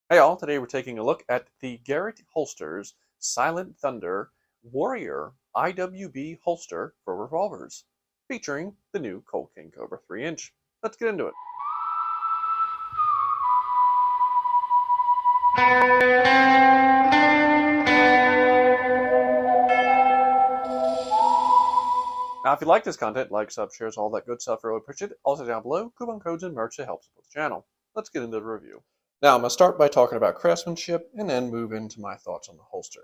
Hey all, today we're taking a look at the Garrett Holsters Silent Thunder Warrior IWB holster for revolvers, featuring the new Colt King Cobra 3-inch. Let's get into it. Now, if you like this content, like, sub, shares, all that good stuff, really appreciate it. Also down below, coupon codes and merch to help support the channel. Let's get into the review. Now, I'm going to start by talking about craftsmanship and then move into my thoughts on the holster.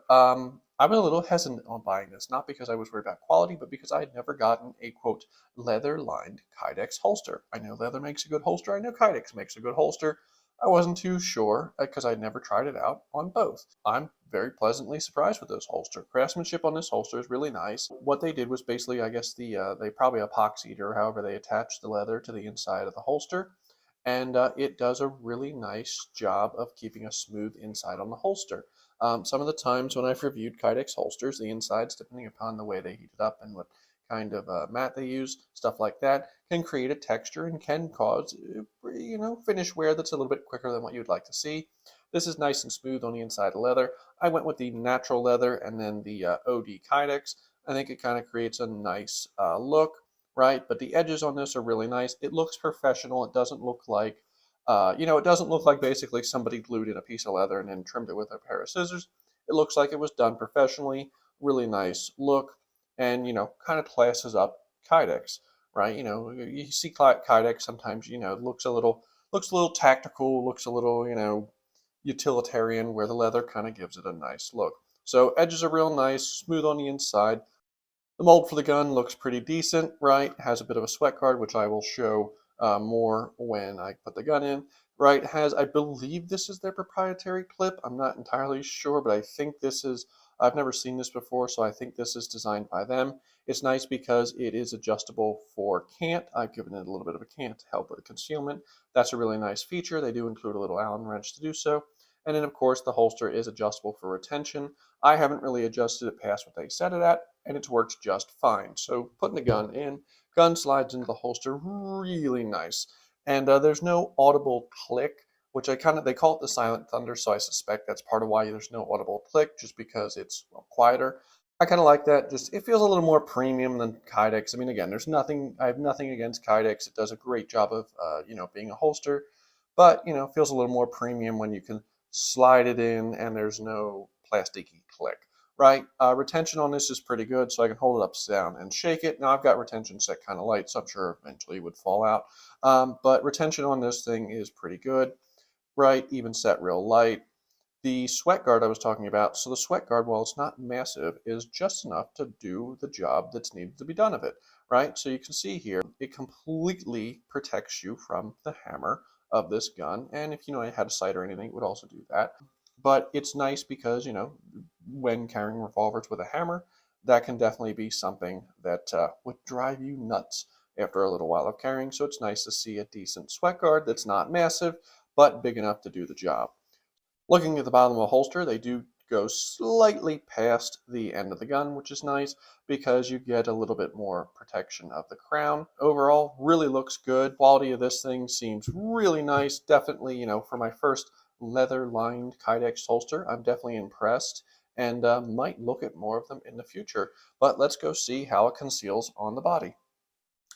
I've been a little hesitant on buying this, not because I was worried about quality, but because I had never gotten a, quote, leather-lined Kydex holster. I know leather makes a good holster. I know Kydex makes a good holster. I wasn't too sure because I'd never tried it out on both. I'm very pleasantly surprised with this holster. Craftsmanship on this holster is really nice. What they did was basically, I guess, they probably epoxied or however they attached the leather to the inside of the holster, and it does a really nice job of keeping a smooth inside on the holster. Some of the times when I've reviewed Kydex holsters, the insides, depending upon the way they heat it up and what kind of mat they use, stuff like that, can create a texture and can cause, finish wear that's a little bit quicker than what you'd like to see. This is nice and smooth on the inside of leather. I went with the natural leather and then the OD Kydex. I think it kind of creates a nice look, right? But the edges on this are really nice. It looks professional. It doesn't look like it doesn't look like basically somebody glued in a piece of leather and then trimmed it with a pair of scissors. It looks like it was done professionally, really nice look, and, kind of classes up Kydex, right? You see Kydex sometimes, it looks a little tactical, looks a little, utilitarian, where the leather kind of gives it a nice look. So edges are real nice, smooth on the inside. The mold for the gun looks pretty decent, right? Has a bit of a sweat guard, which I will show more when I put the gun in, right? Has, I believe this is their proprietary clip. I'm not entirely sure, but I think this is, I've never seen this before, so I think this is designed by them. It's nice because it is adjustable for cant. I've given it a little bit of a cant to help with the concealment. That's a really nice feature. They do include a little Allen wrench to do so. And then, of course, the holster is adjustable for retention. I haven't really adjusted it past what they set it at, and it's worked just fine. So putting the gun in, gun slides into the holster really nice. And there's no audible click, which they call it the silent thunder, so I suspect that's part of why there's no audible click, just because it's, well, quieter. I kind of like that. Just, it feels a little more premium than Kydex. I mean, again, I have nothing against Kydex. It does a great job of, being a holster, but, feels a little more premium when you can slide it in and there's no plasticky click, right? Retention on this is pretty good, so I can hold it upside down and shake it. Now I've got retention set kind of light, so I'm sure eventually it would fall out. But retention on this thing is pretty good, right? Even set real light. The sweat guard I was talking about, so the sweat guard, while it's not massive, is just enough to do the job that's needed to be done of it, right? So you can see here, it completely protects you from the hammer of this gun. And if, I had a sight or anything, it would also do that. But it's nice because, when carrying revolvers with a hammer, that can definitely be something that would drive you nuts after a little while of carrying. So it's nice to see a decent sweat guard that's not massive, but big enough to do the job. Looking at the bottom of the holster, they do go slightly past the end of the gun, which is nice because you get a little bit more protection of the crown. Overall, really looks good. Quality of this thing seems really nice. Definitely, for my first leather-lined Kydex holster, I'm definitely impressed and might look at more of them in the future. But let's go see how it conceals on the body.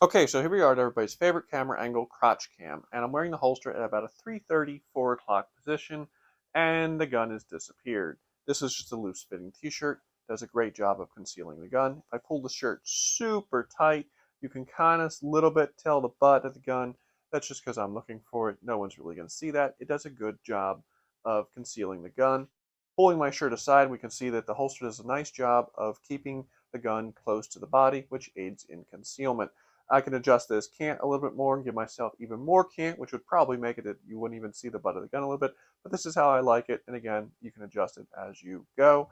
Okay, so here we are at everybody's favorite camera angle, crotch cam, and I'm wearing the holster at about a 3:30, 4 o'clock position, and the gun has disappeared. This is just a loose fitting t-shirt, does a great job of concealing the gun. If I pull the shirt super tight, you can kind of little bit tell the butt of the gun. That's just because I'm looking for it. No one's really going to see that. It does a good job of concealing the gun. Pulling my shirt aside, we can see that the holster does a nice job of keeping the gun close to the body, which aids in concealment. I can adjust this cant a little bit more and give myself even more cant, which would probably make it that you wouldn't even see the butt of the gun a little bit, but this is how I like it. And again, you can adjust it as you go.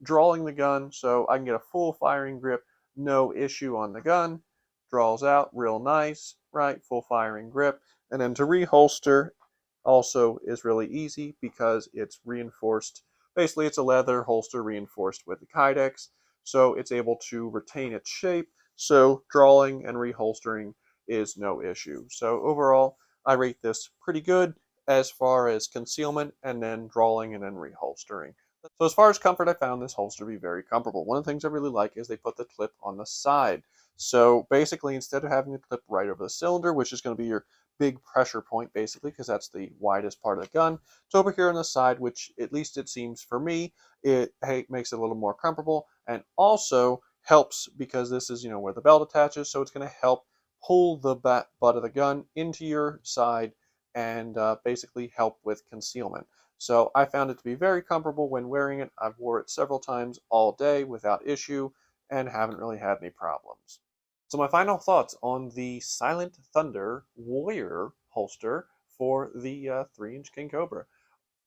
Drawing the gun so I can get a full firing grip, no issue on the gun. Draws out real nice, right? Full firing grip. And then to reholster also is really easy because it's reinforced. Basically, it's a leather holster reinforced with the Kydex, so it's able to retain its shape. So drawing and reholstering is no issue. So overall, I rate this pretty good. as far as concealment and then drawing and then reholstering. So as far as comfort, I found this holster to be very comfortable. One of the things I really like is they put the clip on the side. So basically, instead of having the clip right over the cylinder, which is going to be your big pressure point, basically, because that's the widest part of the gun, it's over here on the side, which at least it seems for me, it makes it a little more comfortable, and also helps because this is, where the belt attaches, so it's going to help pull the butt of the gun into your side and basically help with concealment. So I found it to be very comfortable when wearing it. I've wore it several times all day without issue and haven't really had any problems. So my final thoughts on the Silent Thunder Warrior holster for the 3-inch King Cobra.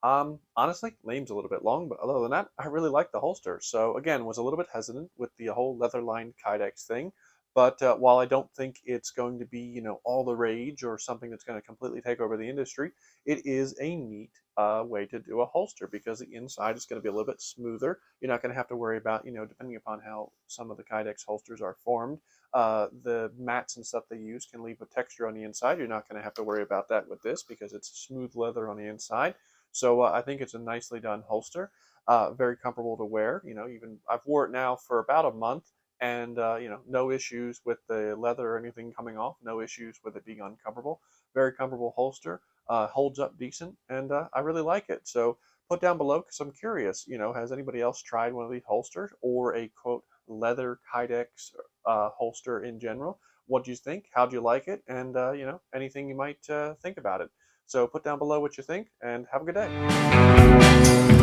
Honestly, name's a little bit long, but other than that, I really like the holster. So again, was a little bit hesitant with the whole leather-lined Kydex thing. But while I don't think it's going to be, all the rage or something that's going to completely take over the industry, it is a neat way to do a holster because the inside is going to be a little bit smoother. You're not going to have to worry about, depending upon how some of the Kydex holsters are formed, the mats and stuff they use can leave a texture on the inside. You're not going to have to worry about that with this because it's smooth leather on the inside. So I think it's a nicely done holster, very comfortable to wear. Even I've wore it now for about a month, and no issues with the leather or anything coming off. No issues with it being uncomfortable. Very comfortable holster, holds up decent, and I really like it. So put down below because I'm curious. Has anybody else tried one of these holsters or a quote leather Kydex holster in general? What do you think? How do you like it? And anything you might think about it. So put down below what you think, and have a good day.